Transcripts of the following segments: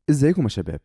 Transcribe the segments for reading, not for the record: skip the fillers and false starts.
ازيكم يا شباب؟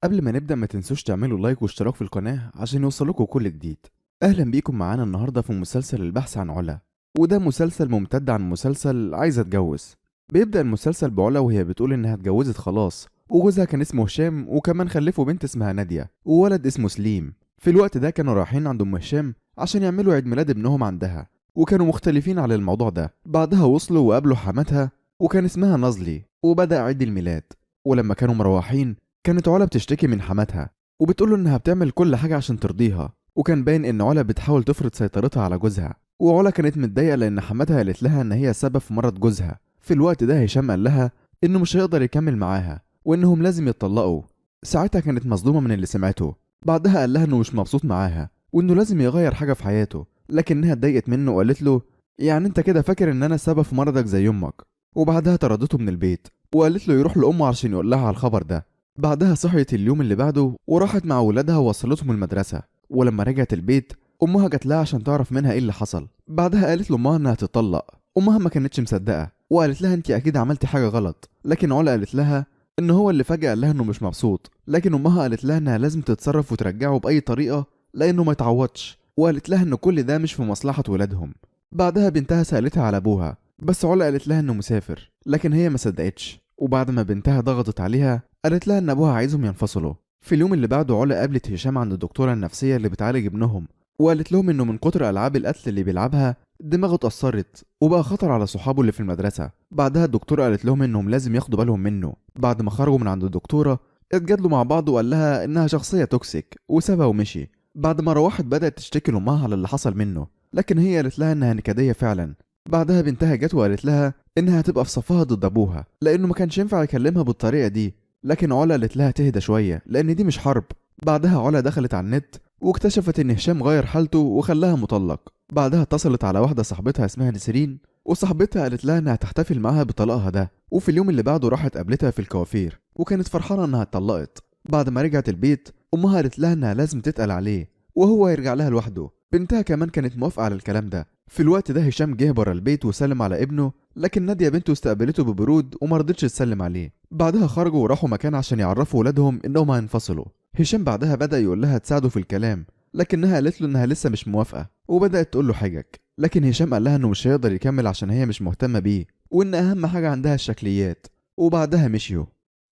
قبل ما نبدأ ما تنسوش تعملوا لايك واشتراك في القناة عشان يوصلكوا كل جديد. اهلا بيكم معانا النهاردة في مسلسل البحث عن علا، وده مسلسل ممتد عن مسلسل عايزة اتجوز. بيبدأ المسلسل بعلا وهي بتقول انها اتجوزت خلاص، وجوزها كان اسمه هشام، وكمان خلفوا بنت اسمها نادية وولد اسمه سليم. في الوقت ده كانوا رايحين عند ام هشام عشان يعملوا عيد ميلاد ابنهم عندها، وكانوا مختلفين على الموضوع ده. بعدها وصلوا وقابلوا حماتها وكان اسمها نازلي، وبدأ عيد الميلاد. ولما كانوا مروحين كانت علا بتشتكي من حماتها وبتقوله انها بتعمل كل حاجة عشان ترضيها، وكان باين ان علا بتحاول تفرض سيطرتها على جوزها. وعلا كانت متضايقة لان حماتها قالت لها ان هي سبب في مرض جوزها. في الوقت ده هشام قال لها انه مش هيقدر يكمل معاها وانهم لازم يتطلقوا. ساعتها كانت مصدومة من اللي سمعته. بعدها قال لها انه مش مبسوط معاها وانه لازم يغير حاجة في حياته، لكنها اتضايقت منه وقالت له يعني انت كده فاكر ان انا سبب في مرضك زي امك. وبعدها طردته من البيت وقالت له يروح لأمه عشان يقول لها على الخبر ده. بعدها صحيت اليوم اللي بعده وراحت مع ولادها ووصلتهم المدرسة. ولما رجعت البيت أمها جات لها عشان تعرف منها إيه اللي حصل. بعدها قالت لأمها إنها تطلق. أمها ما كانتش مصدقة وقالت لها أنت أكيد عملتي حاجة غلط، لكن علا قالت لها إن هو اللي فجأة قال لها إنه مش مبسوط، لكن أمها قالت لها إنها لازم تتصرف وترجعه بأي طريقة لأنه ما يتعوضش، وقالت لها إن كل ده مش في مصلحة ولادهم. بعدها بنتها سألتها على أبوها، بس علا قالت لها إنه مسافر، لكن هي ما صدقتش. وبعد ما بنتها ضغطت عليها قالت لها ان ابوها عايزهم ينفصلوا. في اليوم اللي بعده علا قابلت هشام عند الدكتوره النفسيه اللي بتعالج ابنهم، وقالت لهم انه من كتر العاب القتل اللي بيلعبها دماغه اتأثرت وبقى خطر على صحابه اللي في المدرسه. بعدها الدكتوره قالت لهم انهم لازم ياخدوا بالهم منه. بعد ما خرجوا من عند الدكتوره اتجادلوا مع بعض وقال لها انها شخصيه توكسيك وسابها ومشي. بعد ما روحت بدأت تشتكي لأمها على اللي حصل منه، لكن هي قالت لها انها نكديه فعلا. بعدها بنتها جت وقالت لها انها هتبقى في صفها ضد ابوها لانه ما كانش ينفع يكلمها بالطريقه دي، لكن علا قالت لها تهدى شويه لان دي مش حرب. بعدها علا دخلت على النت واكتشفت ان هشام غير حالته وخلاها مطلق. بعدها اتصلت على واحده صاحبتها اسمها نسرين، وصاحبتها قالت لها انها تحتفل معاها بطلاقها ده. وفي اليوم اللي بعده راحت قابلتها في الكوافير وكانت فرحانه انها اتطلقت. بعد ما رجعت البيت امها قالت لها انها لازم تتقل عليه وهو يرجع لها لوحده. بنتها كمان كانت موافقه على الكلام ده. في الوقت ده هشام جه بره البيت وسلم على ابنه، لكن نادية بنته استقبلته ببرود ومرضتش تسلم عليه. بعدها خرجوا وراحوا مكان عشان يعرفوا ولادهم انهم هينفصلوا. هشام بعدها بدأ يقول لها تساعده في الكلام، لكنها قالت له انها لسه مش موافقة وبدأت تقول له حجج، لكن هشام قال لها انه مش هيقدر يكمل عشان هي مش مهتمة بيه وان اهم حاجة عندها الشكليات. وبعدها مشيوا.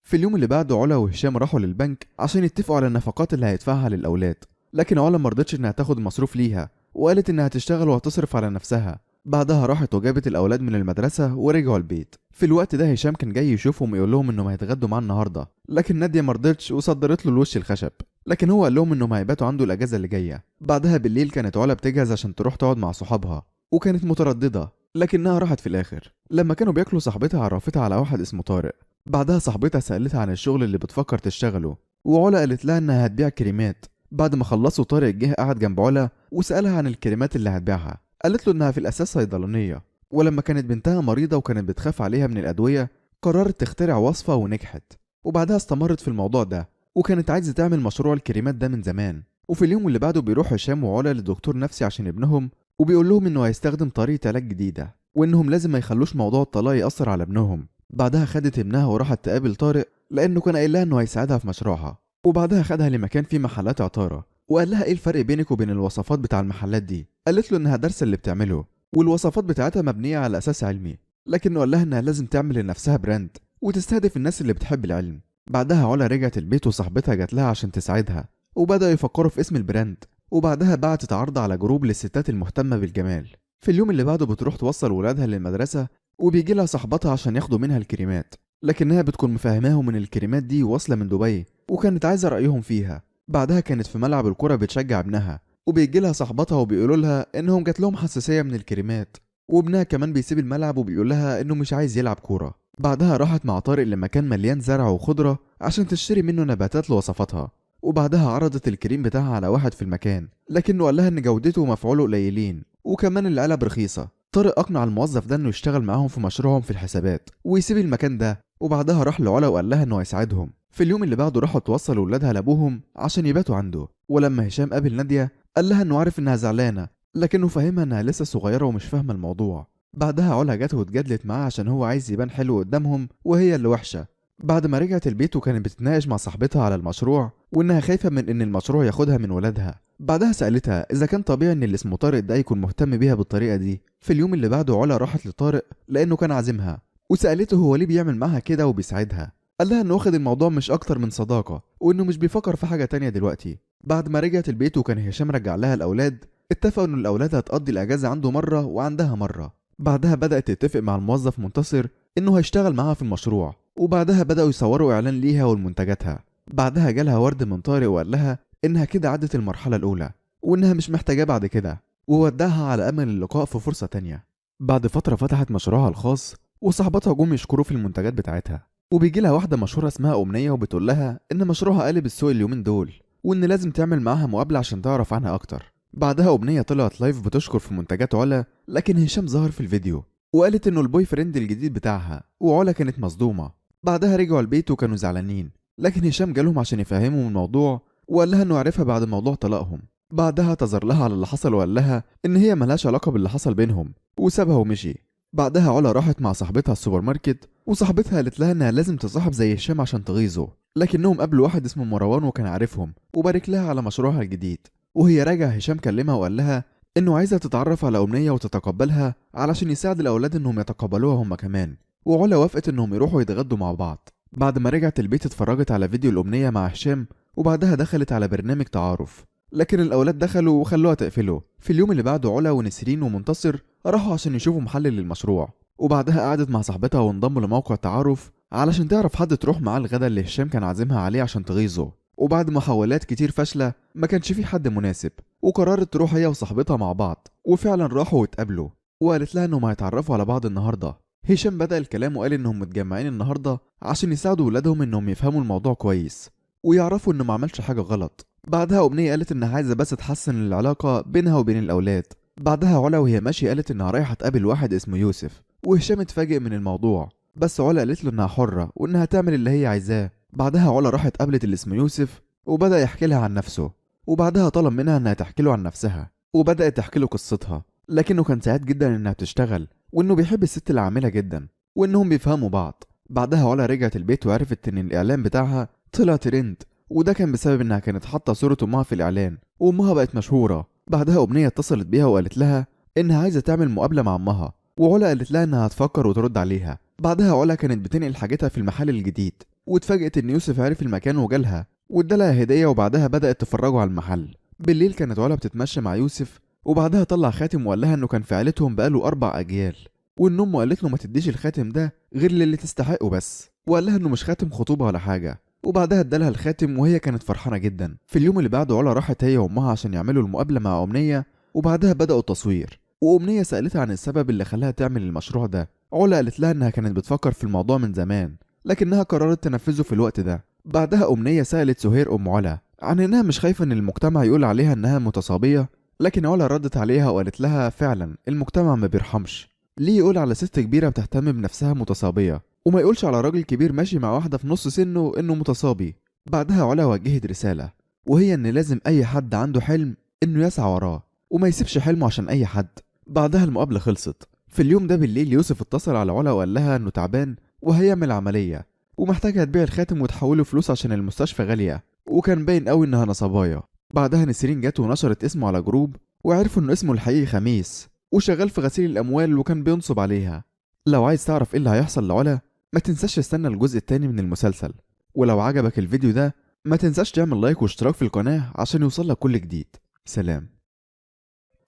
في اليوم اللي بعده علا وهشام راحوا للبنك عشان يتفقوا على النفقات اللي هيدفعها للأولاد، لكن علا مرضتش انها تاخد مصروف ليها وقالت انها تشتغل وهتصرف على نفسها. بعدها راحت وجابت الاولاد من المدرسه ورجعوا البيت. في الوقت ده هشام كان جاي يشوفهم ويقول لهم انهم هيتغدوا معاه النهارده، لكن ناديه مرضتش وصدرت له الوش الخشب، لكن هو قال لهم انهم هيباتوا عنده الاجازه اللي جايه. بعدها بالليل كانت علا بتجهز عشان تروح تقعد مع صحابها وكانت متردده، لكنها راحت في الاخر. لما كانوا بياكلوا صاحبتها عرفتها على واحد اسمه طارق. بعدها صاحبتها سالتها عن الشغل اللي بتفكر تشتغله، وعلا قالت لها انها هتبيع كريمات. بعد ما خلصوا طارق جه قعد جنب علا وسألها عن الكريمات اللي هتبيعها. قالت له انها في الاساس صيدلانيه، ولما كانت بنتها مريضه وكانت بتخاف عليها من الادويه قررت تخترع وصفه ونجحت. وبعدها استمرت في الموضوع ده وكانت عايزه تعمل مشروع الكريمات ده من زمان. وفي اليوم اللي بعده بيروح هشام وعلا لدكتور نفسي عشان ابنهم، وبيقول لهم انه هيستخدم طريقه علاج جديده وانهم لازم ما يخلوش موضوع الطلاق ياثر على ابنهم. بعدها خدت ابنها وراحت تقابل طارق لانه كان قايل لها انه هيساعدها في مشروعها. وبعدها خدها لمكان فيه محلات عطاره وقال لها ايه الفرق بينك وبين الوصفات بتاع المحلات دي. قالت له انها دارسه اللي بتعمله والوصفات بتاعتها مبنيه على اساس علمي، لكنه قال لها انها لازم تعمل لنفسها براند وتستهدف الناس اللي بتحب العلم. بعدها علا رجعت البيت وصاحبتها جات لها عشان تساعدها وبداوا يفكروا في اسم البراند. وبعدها بعتت عرض على جروب للستات المهتمه بالجمال. في اليوم اللي بعده بتروح توصل ولادها للمدرسه وبيجي لها صاحبتها عشان ياخدوا منها الكريمات، لكنها بتكون مفهماهم ان الكريمات دي واصله من دبي وكانت عايزه رايهم فيها. بعدها كانت في ملعب الكرة بتشجع ابنها وبيجي لها صاحبتها وبيقولوا لها انهم جات لهم حساسية من الكريمات، وابنها كمان بيسيب الملعب وبيقول لها انه مش عايز يلعب كورة. بعدها راحت مع طارق لمكان مليان زرع وخضرة عشان تشتري منه نباتات لوصفاتها. وبعدها عرضت الكريم بتاعها على واحد في المكان، لكنه قال لها ان جودته ومفعوله قليلين وكمان العلب رخيصة. طارق اقنع الموظف ده انه يشتغل معاهم في مشروعهم في الحسابات ويسيب المكان ده. وبعدها راح لعلا وقال لها انه هيساعدهم. في اليوم اللي بعده راحوا توصلوا ولادها لابوهم عشان يباتوا عنده. ولما هشام قابل نادية قال لها انه عارف انها زعلانة، لكنه فاهمها انها لسه صغيرة ومش فاهمة الموضوع. بعدها علا جت واتجادلت معاه عشان هو عايز يبان حلو قدامهم وهي اللي وحشة. بعد ما رجعت البيت وكانت بتتناقش مع صاحبتها على المشروع وإنها خايفة من إن المشروع ياخدها من ولادها. بعدها سألتها إذا كان طبيعي إن اللي اسمه طارق ده يكون مهتم بيها بالطريقة دي. في اليوم اللي بعده علا راحت لطارق لأنه كان عازمها وسألته هو ليه بيعمل معاها كده وبيساعدها. قال لها إنه واخد الموضوع مش أكتر من صداقة وإنه مش بيفكر في حاجة تانية دلوقتي. بعد ما رجعت البيت وكان هشام رجع لها الأولاد، اتفقوا إن الأولاد هتقضي الأجازة عنده مرة وعندها مرة. بعدها بدأت تتفق مع الموظف منتصر إنه هيشتغل معاها في المشروع، وبعدها بدأوا يصوروا إعلان ليها ولمنتجاتها. بعدها جالها ورد من طارق وقال لها إنها كده عدت المرحلة الأولى وإنها مش محتاجاه بعد كده، وودعها على أمل اللقاء في فرصة تانية. بعد فترة فتحت مشروعها الخاص وصاحبتها جم يشكروا في المنتجات بتاعتها، وبيجي لها واحدة مشهورة اسمها أمنية وبتقول لها إن مشروعها قالب السوق اليومين دول وإن لازم تعمل معاها مقابلة عشان تعرف عنها أكتر. بعدها أمنية طلعت لايف بتشكر في منتجات علا، لكن هشام ظهر في الفيديو وقالت إنه البوي فريند الجديد بتاعها، وعلا كانت مصدومة. بعدها رجعوا البيت وكانوا زعلانين، لكن هشام جالهم عشان يفهمهم الموضوع وقال لها إنه عرفها بعد موضوع طلاقهم. بعدها اعتذر لها على اللي حصل وقال لها إن هي ملهاش علاقة باللي حصل بينهم وسابها ومشي. بعدها علا راحت مع صاحبتها السوبر ماركت وصاحبتها قالت لها إنها لازم تصاحب زي هشام عشان تغيظه، لكنهم قابلوا واحد اسمه مروان وكان عارفهم وبارك لها على مشروعها الجديد. وهي راجعة هشام كلمها وقال لها إنه عايزة تتعرف على أمنية وتتقبلها علشان يساعد الأولاد إنهم يتقبلوها هم كمان، وعلا وافقت إنهم يروحوا يتغدوا مع بعض. بعد ما رجعت البيت اتفرجت على فيديو الأمنية مع هشام وبعدها دخلت على برنامج تعارف، لكن الأولاد دخلوا وخلوها تقفله. في اليوم اللي بعده علا ونسرين ومنتصر راحوا عشان يشوفوا محل للمشروع، وبعدها قعدت مع صاحبتها وانضموا لموقع التعارف علشان تعرف حد تروح معاه الغدا اللي هشام كان عازمها عليه عشان تغيظه. وبعد محاولات كتير فاشلة ما كانش في حد مناسب، وقررت تروح هي وصاحبتها مع بعض، وفعلا راحوا واتقابلوا وقالت لها انهم هيتعرفوا على بعض النهارده. هشام بدأ الكلام وقال انهم متجمعين النهارده عشان يساعدوا ولادهم انهم يفهموا الموضوع كويس ويعرفوا انه ما عملش حاجة غلط. بعدها أمنية قالت انها عايزة بس تحسن العلاقة بينها وبين الأولاد. بعدها علا وهي ماشية قالت انها رايحة تقابل واحد اسمه يوسف، وهشام اتفاجئ من الموضوع، بس علا قالت له انها حرة وانها تعمل اللي هي عايزاه. بعدها علا راحت قابلت اللي اسمه يوسف وبدأ يحكي لها عن نفسه، وبعدها طلب منها انها تحكي له عن نفسها وبدأت تحكي له قصتها، لكنه كان سعيد جدا انها بتشتغل وانه بيحب الست العاملة جدا وانهم بيفهموا بعض. بعدها علا رجعت البيت وعرفت ان الاعلان بتاعها طلع ترند، وده كان بسبب انها كانت حاطة صورة امها في الاعلان وامها بقت مشهورة. بعدها أمنية اتصلت بيها وقالت لها انها عايزة تعمل مقابلة مع امها، وعلا قالت لها انها هتفكر وترد عليها. بعدها علا كانت بتنقل حاجتها في المحل الجديد واتفاجئت ان يوسف عرف المكان وجالها وادالها هدية، وبعدها بدأت تفرجوا على المحل. بالليل كانت علا بتتمشى مع يوسف وبعدها طلع خاتم وقال لها انه كان في عيلتهم بقاله 4 أجيال، وان امه قالت له ما تديش الخاتم ده غير للي تستحقه بس، وقال لها انه مش خاتم خطوبة ولا حاجة. وبعدها ادالها الخاتم وهي كانت فرحانة جدا. في اليوم اللي بعده علا راحت هي وامها عشان يعملوا المقابلة مع أمنية، وبعدها بدأوا التصوير. وأمنية سألتها عن السبب اللي خلاها تعمل المشروع ده. علا قالت لها انها كانت بتفكر في الموضوع من زمان لكنها قررت تنفذه في الوقت ده. بعدها أمنية سألت سهير أم علا عن انها مش خايفة ان المجتمع يقول عليها انها متصابية، لكن علا ردت عليها وقالت لها فعلا المجتمع ما بيرحمش، ليه يقول على ست كبيرة بتهتم بنفسها متصابية وما يقولش على راجل كبير ماشي مع واحدة في نص سنه انه متصابي. بعدها علا وجهت رسالة وهي ان لازم اي حد عنده حلم انه يسعى وراه وما يسيبش حلمه عشان اي حد. بعدها المقابلة خلصت. في اليوم ده بالليل يوسف اتصل على علا وقال لها انه تعبان وهيعمل عملية ومحتاجة تبيع الخاتم وتحوله فلوس عشان المستشفى غالية، وكان باين قوي انها نصبايا. بعدها نسرين جت ونشرت اسمه على جروب وعرفوا انه اسمه الحقيقي خميس وشغال في غسيل الاموال وكان بينصب عليها. لو عايز تعرف ايه اللي هيحصل لعلا ما تنساش تستنى الجزء التاني من المسلسل، ولو عجبك الفيديو ده ما تنساش تعمل لايك واشتراك في القناة عشان يوصلك كل جديد. سلام.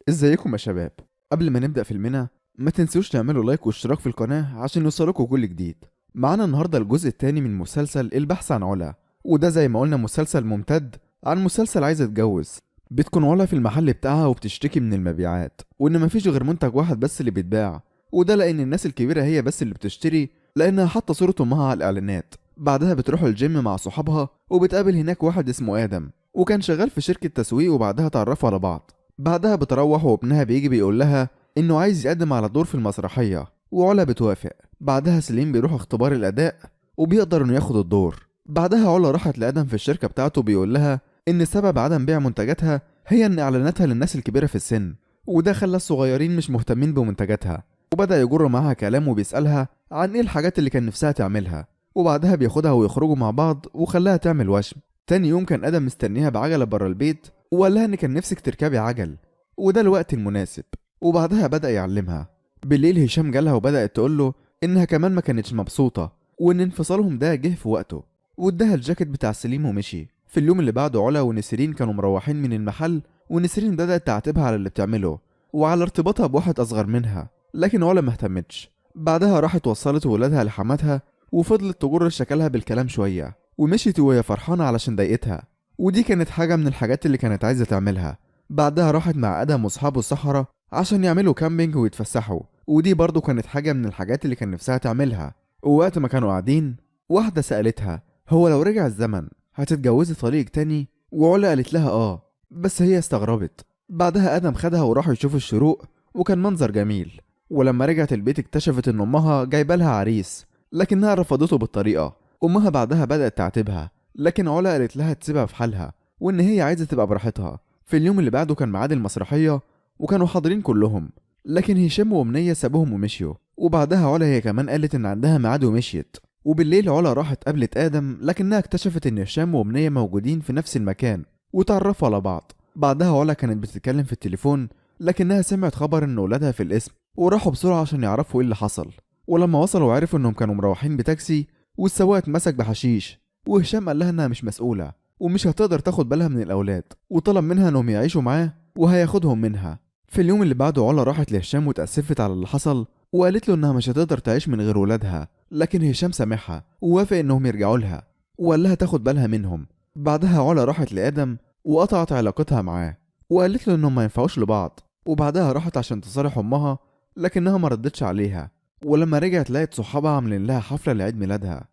ازيكم يا شباب؟ قبل ما نبدأ فيلمنا ما تنسوش تعملوا لايك واشتراك في القناة عشان يوصلكوا كل جديد. معانا النهاردة الجزء التاني من مسلسل البحث عن علا، وده زي ما قلنا مسلسل ممتد عن مسلسل عايزة تتجوز. بتكون علا في المحل بتاعها وبتشتكي من المبيعات وان مفيش غير منتج واحد بس اللي بيتباع، وده لان الناس الكبيرة هي بس اللي بتشتري لانها حاطة صورة امها على الاعلانات. بعدها بتروح الجيم مع صحابها وبتقابل هناك واحد اسمه ادم وكان شغال في شركة تسويق، وبعدها تعرفوا على بعض. بعدها بتروح وابنها بيجي بيقول لها انه عايز يقدم على دور في المسرحية وعلا بتوافق. بعدها سليم بيروح اختبار الاداء وبيقدر انه ياخد الدور. بعدها علا راحت لادم في الشركة بتاعته بيقول لها ان سبب عدم بيع منتجاتها هي ان اعلاناتها للناس الكبيرة في السن، وده خلى الصغيرين مش مهتمين بمنتجاتها، وبدأ يجر معاها كلام وبيسألها عن ايه الحاجات اللي كان نفسها تعملها. وبعدها بياخدها ويخرجوا مع بعض وخلاها تعمل وشم. تاني يوم كان ادم مستنيها بعجله بره البيت وقال لها ان كان نفسك تركبي عجل وده الوقت المناسب، وبعدها بدأ يعلمها. بالليل هشام جالها وبدأت تقول له انها كمان ما كانتش مبسوطه وان انفصالهم ده جه في وقته، واداها الجاكيت بتاع سليم ومشي. في اليوم اللي بعده علا ونسرين كانوا مروحين من المحل، ونسرين بدأت تعاتبها على اللي بتعمله وعلى ارتباطها بواحد اصغر منها، لكن علا ما اهتمتش. بعدها راحت وصلت ولادها لحماتها وفضلت تجر شكلها بالكلام شويه، ومشيت وهي فرحانه علشان ضايقتها، ودي كانت حاجه من الحاجات اللي كانت عايزه تعملها. بعدها راحت مع ادم واصحابه الصحراء عشان يعملوا كامبينج ويتفسحوا، ودي برضو كانت حاجه من الحاجات اللي كان نفسها تعملها. ووقت ما كانوا قاعدين واحده سالتها هو لو رجع الزمن هتتجوزي طليق تاني، وعلا قالت لها اه، بس هي استغربت. بعدها ادم خدها وراحوا يشوفوا الشروق، وكان منظر جميل. ولما رجعت البيت اكتشفت ان امها جايبه لها عريس، لكنها رفضته بالطريقه. امها بعدها بدات تعاتبها، لكن علا قالت لها تسيبها في حالها وان هي عايزه تبقى براحتها. في اليوم اللي بعده كان ميعاد المسرحيه وكانوا حاضرين كلهم، لكن هشام وامنيه سابوهم ومشيوا. وبعدها علا هي كمان قالت ان عندها ميعاد ومشيت. وبالليل علا راحت قابلت ادم، لكنها اكتشفت ان هشام وامنيه موجودين في نفس المكان وتعرفوا على بعض. بعدها علا كانت بتتكلم في التليفون، لكنها سمعت خبر ان ولادها في القسم وراحوا بسرعه عشان يعرفوا ايه اللي حصل. ولما وصلوا عرفوا انهم كانوا مروحين بتاكسي والسواق اتمسك بحشيش، وهشام قال لها انها مش مسؤوله ومش هتقدر تاخد بالها من الاولاد، وطلب منها انهم يعيشوا معاه وهياخدهم منها. في اليوم اللي بعده علا راحت لهشام وتأسفت على اللي حصل وقالت له انها مش هتقدر تعيش من غير ولادها، لكن هشام سامحها ووافق انهم يرجعوا لها وقال لها تاخد بالها منهم. بعدها علا راحت لآدم وقطعت علاقتها معاه وقالت له انهم ما ينفعوش لبعض. وبعدها راحت عشان تصارح امها، لكنها ما ردتش عليها. ولما رجعت لقت صحابها عاملين لها حفله لعيد ميلادها.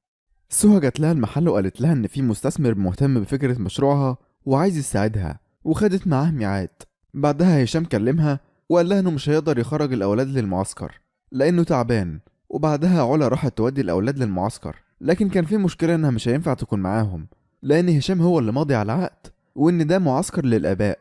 سهى جات لها المحل وقالت لها ان في مستثمر مهتم بفكره مشروعها وعايز يساعدها، وخدت معاه ميعاد. بعدها هشام كلمها وقال لها انه مش هيقدر يخرج الاولاد للمعسكر لانه تعبان. وبعدها علا راحت تودي الاولاد للمعسكر، لكن كان في مشكله انها مش هينفع تكون معاهم لان هشام هو اللي ماضي على العقد وان ده معسكر للاباء.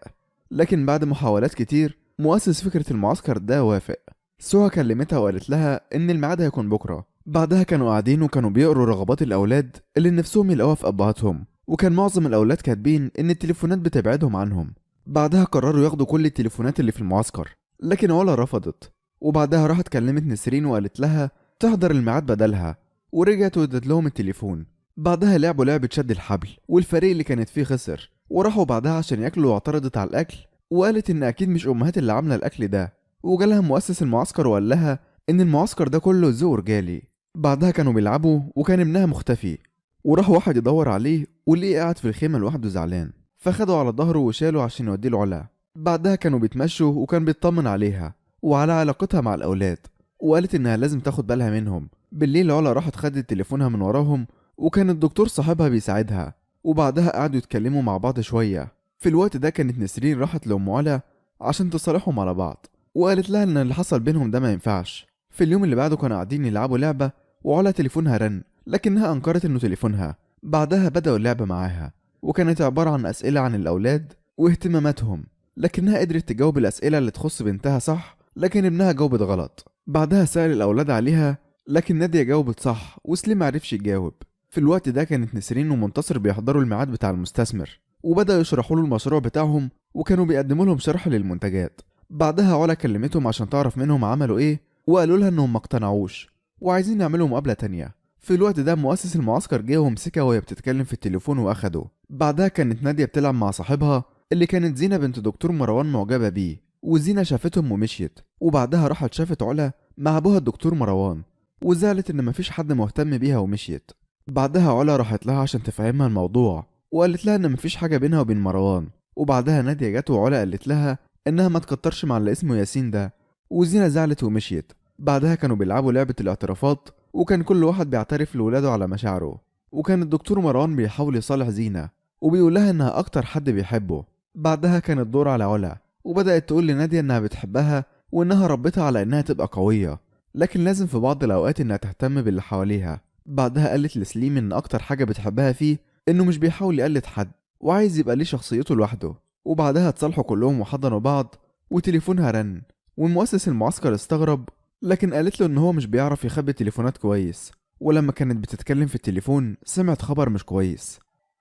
لكن بعد محاولات كتير مؤسس فكره المعسكر ده وافق. سهى كلمتها وقالت لها ان الميعاد هيكون بكره. بعدها كانوا قاعدين وكانوا بيقروا رغبات الاولاد اللي نفسهم يلاقوها في ابهاتهم، وكان معظم الاولاد كاتبين ان التليفونات بتبعدهم عنهم. بعدها قرروا ياخدوا كل التليفونات اللي في المعسكر، لكن علا رفضت. وبعدها راحت كلمت نسرين وقالت لها تحضر الميعاد بدلها، ورجعت وادت لهم التليفون. بعدها لعبوا لعبة شد الحبل والفريق اللي كانت فيه خسر، وراحوا بعدها عشان ياكلوا واعترضت على الاكل وقالت ان اكيد مش امهات اللي عامله الاكل ده. وجالها مؤسس المعسكر وقال لها ان المعسكر ده كله ذوق رجالي. بعدها كانوا بيلعبوا وكان ابنها مختفي، وراح واحد يدور عليه ولقيه قاعد في الخيمه لوحده زعلان، فخده على ظهره وشاله عشان يوديه لعلا. بعدها كانوا بيتمشوا وكان بيطمن عليها وعلى علاقتها مع الاولاد، وقالت انها لازم تاخد بالها منهم. بالليل علا راحت خدت تليفونها من وراهم وكان الدكتور صاحبها بيساعدها، وبعدها قعدوا يتكلموا مع بعض شويه. في الوقت ده كانت نسرين راحت لام علا عشان تصالحهم على بعض، وقالت لها ان اللي حصل بينهم ده ما ينفعش. في اليوم اللي بعده كانوا قاعدين يلعبوا لعبه وعلا تليفونها رن، لكنها انكرت انه تليفونها. بعدها بدأوا اللعبه معاها، وكانت عباره عن اسئله عن الاولاد واهتماماتهم، لكنها قدرت تجاوب الاسئله اللي تخص بنتها صح، لكن ابنها جاوبت غلط. بعدها سأل الاولاد عليها، لكن نادية جاوبت صح وسليم معرفش يجاوب. في الوقت ده كانت نسرين ومنتصر بيحضروا الميعاد بتاع المستثمر، وبدأوا يشرحوا له المشروع بتاعهم وكانوا بيقدموا لهم شرح للمنتجات. بعدها علا كلمتهم عشان تعرف منهم عملوا ايه، وقالوا لها انهم ما اقتنعوش وعايزين يعملوا مقابلة تانية. في الوقت ده مؤسس المعسكر جه ومسكها وهي بتتكلم في التليفون واخده. بعدها كانت نادية بتلعب مع صاحبها اللي كانت زينة بنت دكتور مروان معجبة بيه، وزينة شافتهم ومشيت. وبعدها راحت شافت علا مع ابوها الدكتور مروان وزعلت ان مفيش حد مهتم بيها ومشيت. بعدها علا راحت لها عشان تفهمها الموضوع وقالت لها ان مفيش حاجة بينها وبين مروان. وبعدها نادية جت وعلا قالت لها انها ما تكترش مع اللي اسمه ياسين ده، وزينة زعلت ومشيت. بعدها كانوا بيلعبوا لعبة الاعترافات، وكان كل واحد بيعترف لولاده على مشاعره، وكان الدكتور مروان بيحاول يصالح زينة وبيقول لها انها اكتر حد بيحبه. بعدها كان الدور على علا، وبدأت تقول لنادية انها بتحبها وانها ربتها على انها تبقى قوية، لكن لازم في بعض الاوقات انها تهتم باللي حواليها. بعدها قالت لسليم ان اكتر حاجة بتحبها فيه انه مش بيحاول يقلد حد وعايز يبقى ليه شخصيته لوحده. وبعدها اتصالحوا كلهم وحضنوا بعض، وتليفونها رن، والمؤسس المعسكر استغرب، لكن قالت له ان هو مش بيعرف يخبي تليفونات كويس، ولما كانت بتتكلم في التليفون سمعت خبر مش كويس.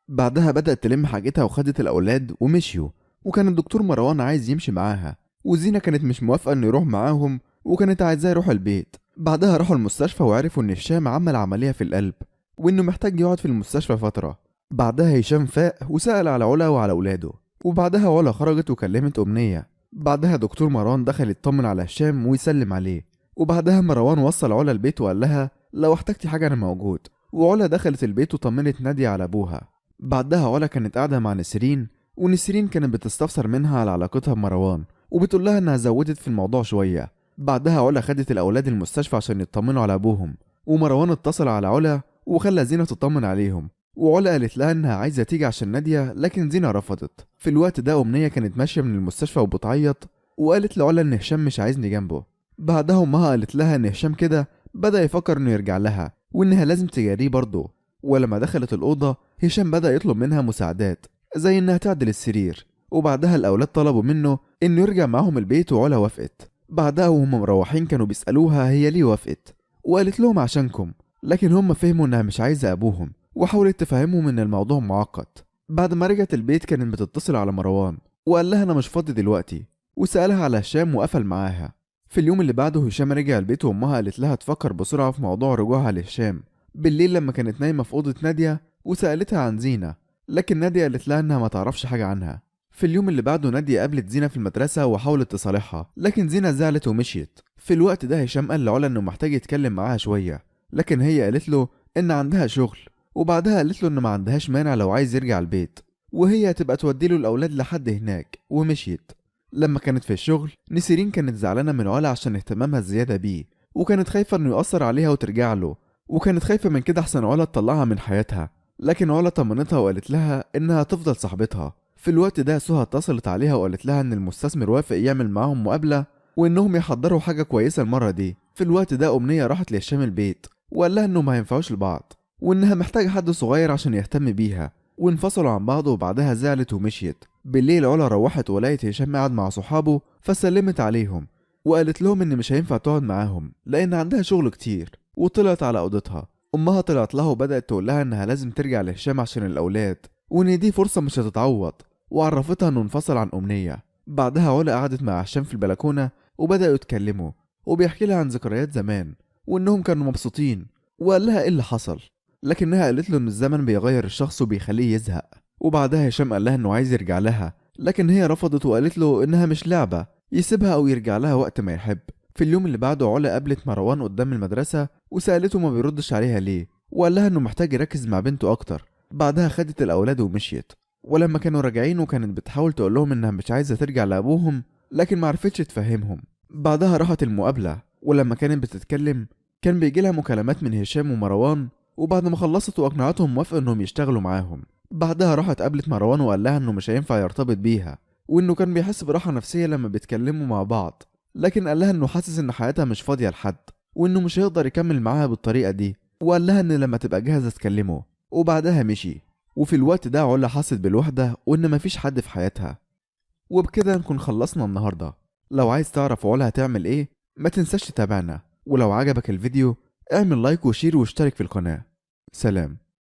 بعدها بدأت تلم حاجتها وخدت الأولاد ومشيوا، وكان الدكتور مروان عايز يمشي معاها، وزينة كانت مش موافقة إنه يروح معاهم وكانت عايزاه يروح البيت. بعدها راحوا المستشفى وعرفوا إن هشام عمل عملية في القلب وإنه محتاج يقعد في المستشفى فترة. بعدها هشام فاق وسأل على علا وعلى أولاده، وبعدها علا خرجت وكلمت أمنية. بعدها دكتور مروان دخل يطمن على هشام ويسلم عليه، وبعدها مروان وصل علا البيت وقال لها لو احتجتي حاجة أنا موجود. وعلا دخلت البيت وطمنت نادية على أبوها. بعدها علا كانت قاعدة مع نسرين، ونسرين كانت بتستفسر منها على علاقتها بمروان وبتقول لها إنها زودت في الموضوع شوية. بعدها علا خدت الأولاد المستشفى عشان يطمنوا على أبوهم، ومروان اتصل على علا وخلى زينة تطمن عليهم، وعلا قالت لها إنها عايزة تيجي عشان نادية لكن زينة رفضت. في الوقت ده أمنية كانت ماشية من المستشفى وبتعيط، وقالت لعلا إن هشام مش عايزني جنبه. بعدها أمها قالت لها إن هشام كده بدأ يفكر إنه يرجع لها وإنها لازم تجاريه برضه. ولما دخلت الأوضة هشام بدأ يطلب منها مساعدات زي إنها تعدل السرير، وبعدها الأولاد طلبوا منه إنه يرجع معاهم البيت وعلا وافقت. بعدها وهم مروحين كانوا بيسألوها هي ليه وافقت، وقالت لهم عشانكم، لكن هم فهموا إنها مش عايزة أبوهم وحاولت تفهمهم إن الموضوع معقد. بعد ما رجعت البيت كانت بتتصل على مروان وقال لها أنا مش فاضي دلوقتي، وسألها على هشام وقفل معاها. في اليوم اللي بعده هشام رجع البيت وأمها قالت لها تفكر بسرعة في موضوع رجوعها لهشام. بالليل لما كانت نايمة في أوضة نادية وسألتها عن زينة، لكن نادية قالت لها إنها ما تعرفش حاجة عنها. في اليوم اللي بعده نادية قابلت زينة في المدرسة وحاولت تصالحها، لكن زينة زعلت ومشيت. في الوقت ده هشام قال لعلا إنه محتاج يتكلم معاها شوية، لكن هي قالت له إن عندها شغل، وبعدها قالت له إن ما عندهاش مانع لو عايز يرجع البيت وهي هتبقى توديله الأولاد لحد هناك، ومشيت. لما كانت في الشغل نسرين كانت زعلانة من علا عشان اهتمامها الزيادة بيه، وكانت خايفة إنه يأثر عليها وترجع له، وكانت خايفة من كده أحسن علا تطلعها من حياتها، لكن علا طمنتها وقالت لها إنها هتفضل صاحبتها. في الوقت ده سهى اتصلت عليها وقالت لها إن المستثمر وافق يعمل معاهم مقابلة وإنهم يحضروا حاجة كويسة المرة دي. في الوقت ده أمنية راحت لهشام البيت وقال لها إنهم ما هينفعوش لبعض وإنها محتاجة حد صغير عشان يهتم بيها، وانفصلوا عن بعض. وبعدها زعلت ومشيت. بالليل علا روحت ولقيت هشام قاعد مع صحابه فسلمت عليهم وقالت لهم إن مش هينفع تقعد معاهم لأن عندها شغل كتير، وطلعت على أوضتها. أمها طلعت لها وبدأت تقول لها إنها لازم ترجع لهشام عشان الأولاد وإن دي فرصة مش هتتعوض، وعرفتها إنه انفصل عن أمنية. بعدها علا قعدت مع هشام في البلكونة وبدأوا يتكلموا، وبيحكي لها عن ذكريات زمان وإنهم كانوا مبسوطين، وقال لها إيه اللي حصل، لكنها قالت له إن الزمن بيغير الشخص وبيخليه يزهق. وبعدها هشام قال لها إنه عايز يرجع لها، لكن هي رفضت وقالت له إنها مش لعبة يسيبها أو يرجع لها وقت ما يحب. في اليوم اللي بعده علا قابلت مروان قدام المدرسة وسألته ما بيردش عليها ليه، وقال لها إنه محتاج يركز مع بنته أكتر. بعدها خدت الأولاد ومشيت. ولما كانوا راجعين وكانت بتحاول تقول لهم إنها مش عايزة ترجع لأبوهم لكن معرفتش تفهمهم. بعدها راحت المقابلة، ولما كانت بتتكلم كان بيجيلها مكالمات من هشام ومروان، وبعد ما خلصت وأقنعتهم موافقة إنهم يشتغلوا معاهم. بعدها راحت قابلت مروان وقال لها إنه مش هينفع يرتبط بيها وإنه كان بيحس براحة نفسية لما بيتكلموا مع بعض، لكن قال لها إنه حاسس إن حياتها مش فاضية لحد وإنه مش هيقدر يكمل معاها بالطريقة دي، وقال لها إن لما تبقى جاهزة تكلمه. وبعدها مشي. وفي الوقت ده علا حست بالوحدة وإن مفيش حد في حياتها. وبكده نكون خلصنا النهاردة. لو عايز تعرف علا هتعمل إيه ما تنساش تتابعنا، ولو عجبك الفيديو اعمل لايك وشير واشترك في القناة. سلام.